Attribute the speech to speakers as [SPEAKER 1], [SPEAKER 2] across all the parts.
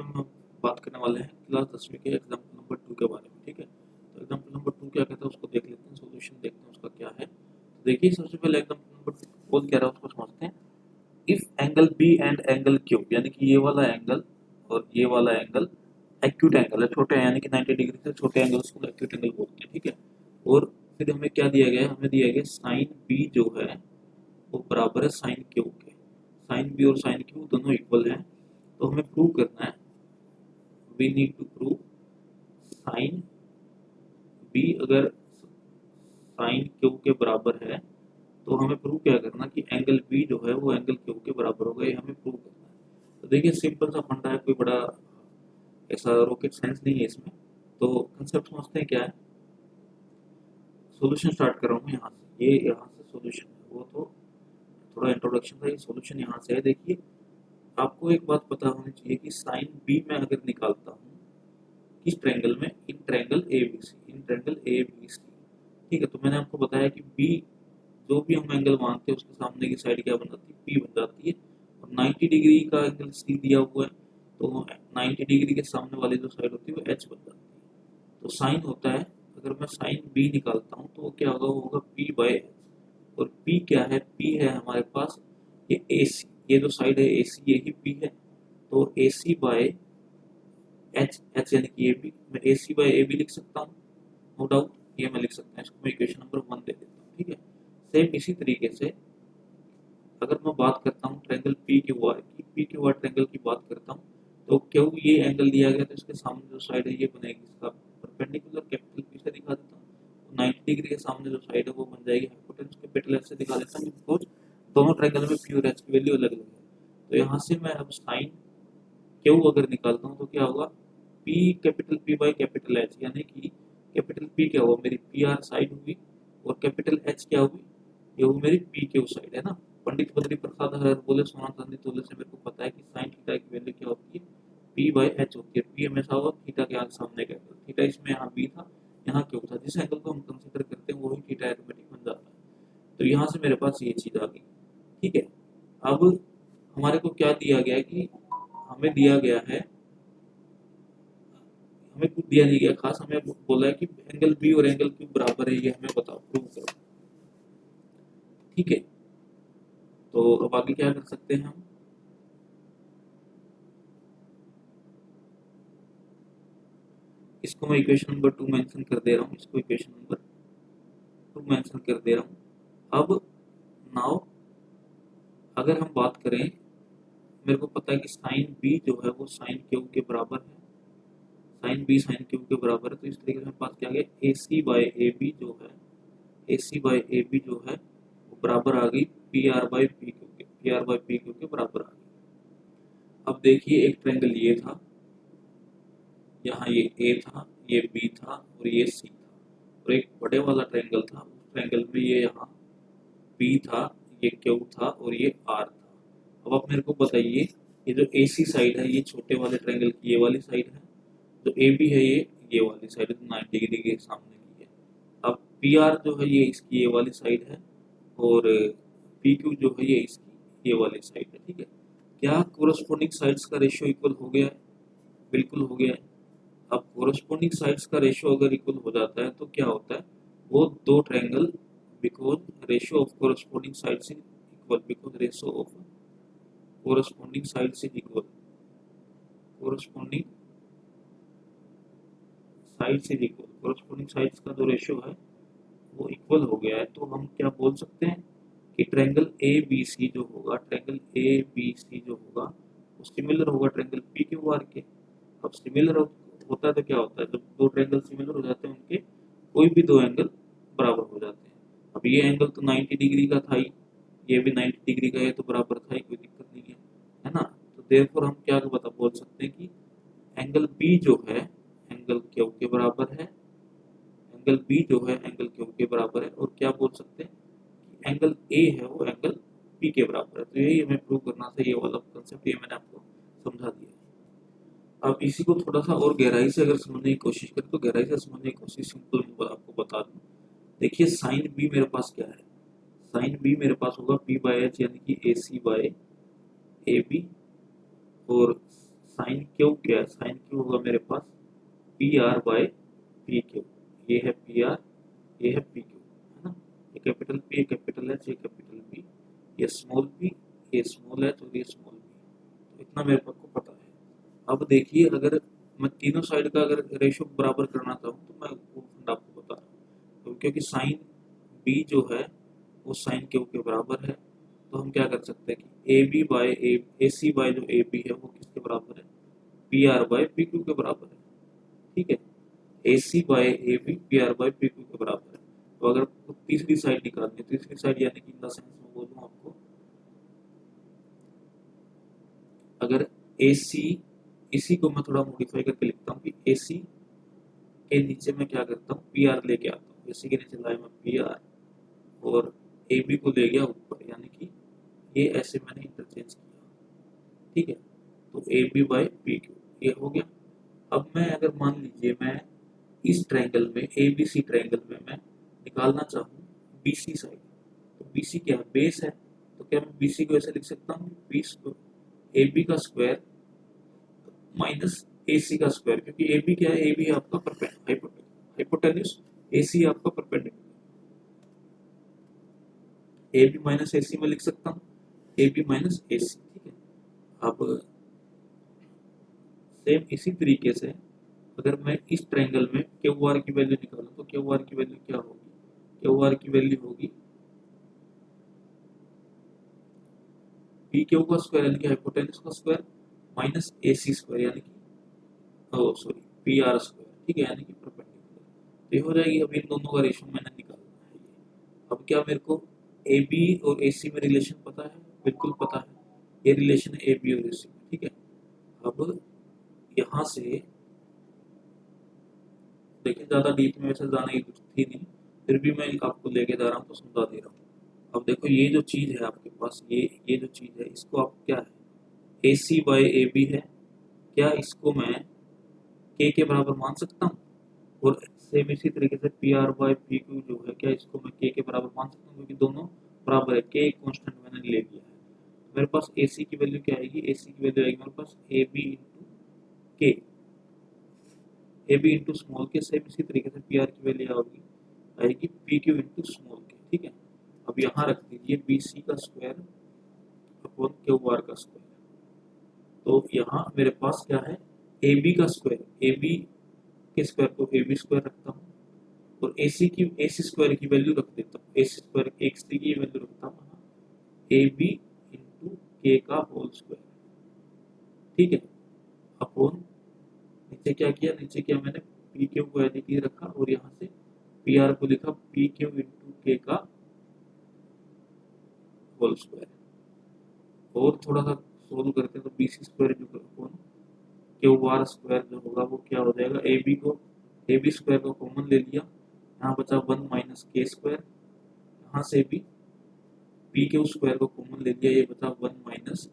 [SPEAKER 1] में हम बात करने वाले हैं क्लास 10वीं के एग्जाम्पल नंबर 2 के बारे में। ठीक है, तो एग्जाम्पल नंबर 2 क्या कहता है उसको देख लेते हैं, सॉल्यूशन देखते हैं उसका क्या है। तो देखिए सबसे पहले एग्जाम्पल नंबर 2 बोल क्या रहा है उसको समझते हैं। If angle B and angle Q, यानी कि ये वाला एंगल और ये वाला एंगल एक्यूट एंगल है, छोटे हैं, यानी कि 90 डिग्री से छोटे एंगल्स को एक्यूट एंगल बोलते हैं। ठीक है, और फिर हमें क्या दिया गया है, हमें दिया गया साइन बी जो है वो बराबर है साइन क्यू के। साइन बी और साइन क्यू दोनों इक्वल हैं, तो हमें प्रूव करना है, we need to prove sine B अगर साइन क्यू के बराबर है तो हमें प्रूव क्या करना कि एंगल बी जो है वो एंगल क्यू के बराबर होगा, ये हमें प्रूव करना है। तो देखिए सिंपल सा फंडा है, कोई बड़ा ऐसा रॉकेट साइंस नहीं है इसमें। तो कंसेप्ट समझते हैं क्या है। सॉल्यूशन स्टार्ट कर रहा हूँ यहाँ से, ये यहाँ से सॉल्यूशन है, वो तो थोड़ा इंट्रोडक्शन था, ये सॉल्यूशन यहाँ से है। देखिए आपको एक बात पता होनी चाहिए कि साइन बी में अगर निकालता हूँ किस ट्रायंगल में, in triangle A B C, in triangle A B C. ठीक है, तो मैंने आपको बताया कि बी जो भी हम एंगल मानते हैं उसके सामने की साइड क्या बन जाती है, पी बन जाती है। और 90 डिग्री का एंगल सी दिया हुआ है, तो 90 डिग्री के सामने वाली जो साइड होती है वो एच बन जाती है। तो साइन होता है, अगर मैं साइन बी निकालता हूँ तो वो क्या होगा, वो होगा पी बाय एच। और पी क्या है, पी है हमारे पास ये ए सी, ये जो साइड है ए सी यही पी है। तो A C by H, H यानी कि ए बी, मैं ए सी बाय ए बी लिख सकता हूँ, नो डाउट ये मैं लिख सकता हूँ, इसको मैं इक्वेशन नंबर 1 दे देता हूँ। ठीक है, सेम इसी तरीके से अगर मैं बात करता हूँ ट्रायंगल पी क्यू आर की, पी क्यू आर ट्रायंगल की बात करता हूँ, तो क्यों ये एंगल दिया गया तो इसके सामने जो साइड है ये बनेगी इसका परपेंडिकुलर, कैपिटल पी से दिखा देता हूँ। 90 डिग्री के सामने जो साइड है वो बन जाएगी हाइपोटेन्यूज, कैपिटल एफ से दिखा देता हूँ, बिकॉज दोनों ट्रायंगल में पी और एच की वैल्यू अलग अलग है। तो यहाँ से मैं अब साइन क्यू अगर निकालता हूँ तो क्या होगा, P capital P by capital H, यानी कि कैपिटल पी क्या हुआ, मेरी पी आर साइड हुई, और कैपिटल एच क्या हुई, ये हुई मेरी पी क्यू साइड, है ना। पंडित बद्री प्रसाद हर बोले सोना चांदी तोले से मेरे को पता है कि साइन थीटा की वैल्यू क्या होती है, पी बाई एच होती है। पी हमेशा होगा थीटा के आगे सामने का एंगल, थीटा इसमें यहाँ बी था, यहाँ क्यू था, जिस एंगल को हम कंसिडर करते हैं वही थीटा ऑटोमेटिक बन जाता है। तो यहाँ से मेरे पास ये चीज आ गई। ठीक है, अब हमारे को क्या दिया गया है कि हमें दिया गया है, हमें कुछ दिया नहीं गया खास, हमें बोला है कि एंगल बी और एंगल क्यू बराबर है, ये हमें बताओ, प्रूव करो। ठीक है, तो अब आगे क्या कर सकते हैं हम, इसको मैं इक्वेशन नंबर 2 मेंशन कर दे रहा हूँ, इसको इक्वेशन नंबर 2 मेंशन कर दे रहा हूँ। अब नाउ अगर हम बात करें, मेरे को पता है कि साइन बी जो है वो साइन क्यू के बराबर है, साइन बी साइन क्यू के बराबर है। तो इस तरीके से मेरे पास क्या आ गया, ए सी बाय ए बी जो है, A C by A B जो है वो बराबर आ गई P R by P Q के, P R by P Q के बराबर आ गई। अब देखिए एक ट्रायंगल ये था, यहाँ ये ए था, ये बी था और ये सी था, और एक बड़े वाला ट्रायंगल था, उस ट्रायंगल में ये यहाँ बी था, ये क्यू था और ये आर था। अब आप मेरे को बताइए, ये जो ए सी साइड है ये छोटे वाले ट्रायंगल की ये वाली साइड है, जो ए बी है ये वाली साइड है, तो 90 डिग्री के सामने की है। अब पी आर जो है ये इसकी ये वाली साइड है, और पी क्यू जो है ये इसकी ये वाली साइड है। ठीक है, क्या कोरस्पोंडिंग साइड्स का रेशियो इक्वल हो गया है, बिल्कुल हो गया है। अब कोरस्पोंडिंग साइड्स का रेशियो अगर इक्वल हो जाता है तो क्या होता है, वो दो triangle, because ratio of corresponding sides is equal, because ratio of corresponding sides is equal, corresponding sides is equal, corresponding sides का जो रेशियो है वो इक्वल हो गया है। तो हम क्या बोल सकते हैं कि ट्रायंगल ए बी सी जो होगा, ट्रायंगल ए बी सी जो होगा वो सिमिलर होगा ट्रायंगल पी क्यू आर के। अब सिमिलर होता है तो क्या होता है, जब दो ट्रायंगल सिमिलर हो जाते हैं उनके कोई भी दो एंगल बराबर हो जाते हैं। अब ये एंगल तो 90 डिग्री का था ही, ये भी 90 डिग्री का है, तो बराबर था ही, कोई दिक्कत नहीं है ना। तो देयरफॉर हम क्या बता बोल सकते हैं कि एंगल बी जो है एंगल क्यू के बराबर है, एंगल बी जो है एंगल क्यू के बराबर है, और क्या बोल सकते हैं कि एंगल ए है वो एंगल पी के बराबर है। तो यही हमें प्रूव करना था, ये वाला कंसेप्ट ये मैंने आपको समझा दिया। अब इसी को थोड़ा सा और गहराई से अगर समझने की कोशिश करें, तो गहराई से समझने की कोशिश सिंपल मैं आपको बता दूं। देखिए साइन बी मेरे पास क्या है, साइन बी मेरे पास होगा पी बाय एच, यानी कि A C by A B, और साइन क्यू क्या है, साइन क्यू होगा मेरे पास P R by P Q. ये है पी आर, ये है पी क्यू, है ना। ये कैपिटल पी, ये कैपिटल एच, ये कैपिटल बी, ये स्मॉल पी, ये स्मॉल एच और ये स्मॉल बी। तो इतना मेरे को पता है। अब देखिए, अगर मैं तीनों साइड का अगर रेशो बराबर करना चाहूँ तो मैं वो फंड आपको बता रहा हूँ। तो क्योंकि साइन बी जो है वो साइन क्यू के बराबर है, तो हम क्या कर सकते हैं कि A B by A C by जो ए बी है वो किसके बराबर है, P R by P Q के बराबर है। ठीक है, A C by A B P R by P Q के बराबर है। तो अगर तीसरी साइड निकालनी है, तीसरी साइड यानी कि इन द सेंस में बोलूँ आपको, अगर ए सी, इसी को मैं थोड़ा मॉडिफाई करके लिखता हूँ कि ए सी के नीचे मैं क्या करता हूँ, पी आर लेके आता हूँ। ए सी के नीचे लाया मैं पी आर और ए बी को ले गया ऊपर, यानी कि ये ऐसे मैंने इंटरचेंज किया। ठीक है, तो A B by P Q ये हो गया। अब मैं अगर मान लीजिए मैं इस ट्रायंगल में, ए बी सी ट्रायंगल में मैं निकालना चाहूँ बी सी साइड, तो बी सी क्या है, बेस है। तो क्या मैं बी सी को ऐसे लिख सकता हूँ, बी स्क्वायर ए बी का स्क्वायर माइनस ए सी का स्क्वायर, क्योंकि ए बी क्या है, ए बी है आपका हाइपोटेन्यूस, ए सी आपका परपेंडिकुलर। ए बी माइनस ए सी में लिख सकता हूँ, ए बी माइनस ए सी। ठीक है, अब सेम इसी तरीके से अगर मैं इस ट्रायंगल में क्यू आर की वैल्यू निकालूं तो क्यू आर की वैल्यू क्या होगी, क्यू आर की वैल्यू होगी पी क्यू का स्क्वायर यानी कि हाइपोटेन्यूस का स्क्वायर माइनस ए सी स्क्वायर यानी कि सॉरी पी आर स्क्वायर। ठीक है, यानी कि परपेंडिकुलर। तो ये हो जाएगी। अब इन दोनों का रेशियो मैंने निकालना है ये। अब क्या मेरे को ए बी और ए सी में रिलेशन पता है, बिल्कुल पता है, ये रिलेशन है ए बी और ए सी में। ठीक है, अब यहाँ से देखिए, ज़्यादा डीप में वैसे जाने की कुछ थी नहीं, फिर भी मैं आपको लेके जा रहा हूँ तो समझा दे रहा हूँ। अब देखो, ये जो चीज़ है आपके पास, ये जो चीज़ है, इसको आप क्या है, A C by A B है, क्या इसको मैं के बराबर मान सकता हूँ। और सेम इसी तरीके से P R by P Q जो है, क्या इसको मैं के बराबर मान सकता हूँ, क्योंकि दोनों बराबर है, के एक कॉन्स्टेंट मैंने ले लिया है। मेरे पास ए सी की वैल्यू क्या आएगी, ए सी की वैल्यू आएगी मेरे पास ए बी इंटू के, ए बी इंटू स्मॉल के। सेम इसी तरीके से पी आर की वैल्यू होगी, आएगी पी क्यू इंटू स्मॉल के। ठीक है, अब यहाँ रख दीजिए बी सी का स्क्वायर अपॉन क्यू आर का स्क्वायर। तो यहाँ मेरे पास क्या है, ए बी का स्क्वायर, ए बी के स्क्वायर को ए बी स्क्वायर रखता हूँ और ए सी की, ए सी स्क्वायर की वैल्यू रख देता हूँ, ए सी स्क्वायर एक सी की वैल्यू रखता हूँ ए बी इंटू के का होल स्क्वायर। ठीक है, अपॉन नीचे क्या किया, नीचे क्या मैंने पी क्यू को एज इट इज रखा और यहाँ से पी आर को लिखा पी क्यू इंटू के का होल स्क्वायर। और थोड़ा सा सोल्व करते हैं तो बी सी स्क्वायर जो अपॉन क्यू आर स्क्वायर जो होगा वो क्या हो जाएगा, ए बी को, ए बी स्क्वायर को कॉमन ले लिया, यहाँ बचा वन माइनस के स्क्वायर, यहाँ से भी पी क्यू स्क्वायर को कॉमन ले लिया, ये बचा वन माइनस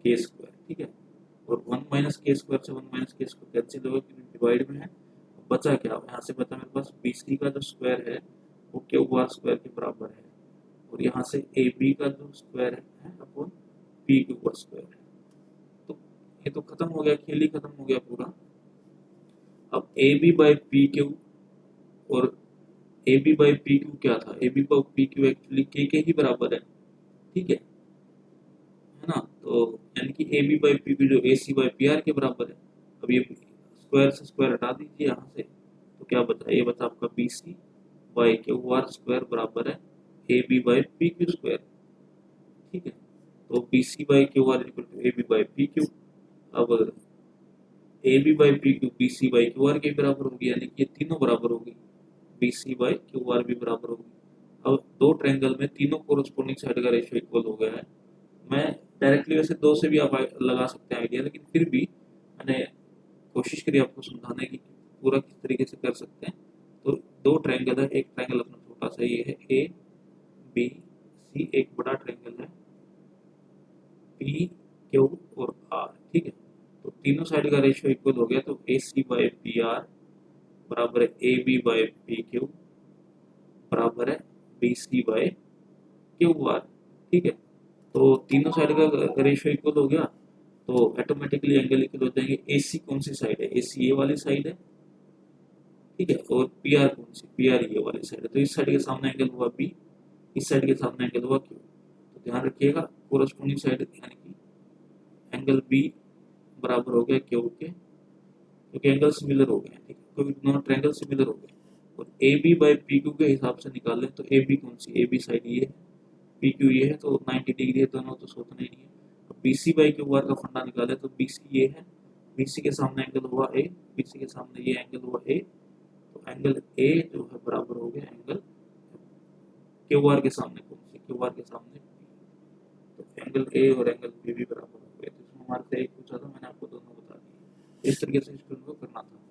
[SPEAKER 1] के स्क्वायर। ठीक है, और वन माइनस के स्क्वायर से वन माइनस के स्क्वायर कैंसिल होगा क्योंकि डिवाइड में है। बचा क्या, यहाँ से बचा मेरे पास बी सी का जो स्क्वायर है वो क्यू आर स्क्वायर के बराबर है, और यहाँ से ए बी का जो स्क्वायर है अपॉन पी क्यू का स्क्वायर है। तो ये तो खत्म हो गया, खेल ही खत्म हो गया पूरा। अब A B by P Q और A B by P Q क्या था, A B by P Q actually के ही बराबर है। ठीक है ना। तो यानी कि A B by P Q जो A C by P R के बराबर है। अब ये स्क्वायर से स्क्वायर हटा दीजिए यहाँ से, तो क्या बचा, ये बचा आपका B C by Q R square बराबर है A B by P Q square. ठीक है, तो B C by Q R equal to A B by P Q. अब A B by P Q B C by Q R के बराबर होगी, यानी कि ये तीनों बराबर होगी, B C by Q R भी बराबर होगी। अब दो ट्रायंगल में तीनों कोरस्पोंडिंग साइड का रेशियो इक्वल हो गया है। मैं डायरेक्टली वैसे दो से भी आप लगा सकते हैं आइडिया, लेकिन फिर भी मैंने कोशिश करी आपको समझाने की पूरा किस तरीके से कर सकते हैं। तो दो ट्रायंगल है, एक ट्रायंगल अपना छोटा सा ये है ए बी सी, एक बड़ा ट्रायंगल है पी क्यू और आर। ठीक है, तो तीनों साइड का रेशियो इक्वल हो गया, तो A C by P R बराबर है A B by P Q बराबर है B C by Q R. ठीक है, तो तीनों साइड का रेशियो इक्वल हो गया। तो ऑटोमेटिकली एंगल इक्वल हो जाएंगे। AC कौन सी साइड है, AC ये वाली साइड है, ठीक है, और PR कौन सी, PR ये वाली साइड है। तो इस साइड के सामने एंगल हुआ B, इस साइड के सामने एंगल हुआ Q। तो ध्यान रखिएगा कोरस्पोंडिंग साइड यानी कि एंगल B बराबर हो गया Q के, क्योंकि एंगल सिमिलर हो गए, ठीक है, क्योंकि दोनों ट्रायंगल सिमिलर हो गए। और AB बाई PQ के हिसाब से निकालें तो AB कौन सी, AB साइड ये है, PQ ये है, तो 90 डिग्री है दोनों, तो सोचना ही नहीं है। तो BC बाई QR का फंडा निकाले तो BC ये है, BC के सामने एंगल हुआ A, BC के सामने ये एंगल हुआ A, तो एंगल A जो है बराबर हो गया एंगल QR के सामने कौन सी, QR के सामने P। तो एंगल A और एंगल P भी बराबर हो गए। तो इसमें हमारे से एक पूछा था, मैंने आपको दोनों बता दिए। इस तरीके से स्टूडेंट को करना था।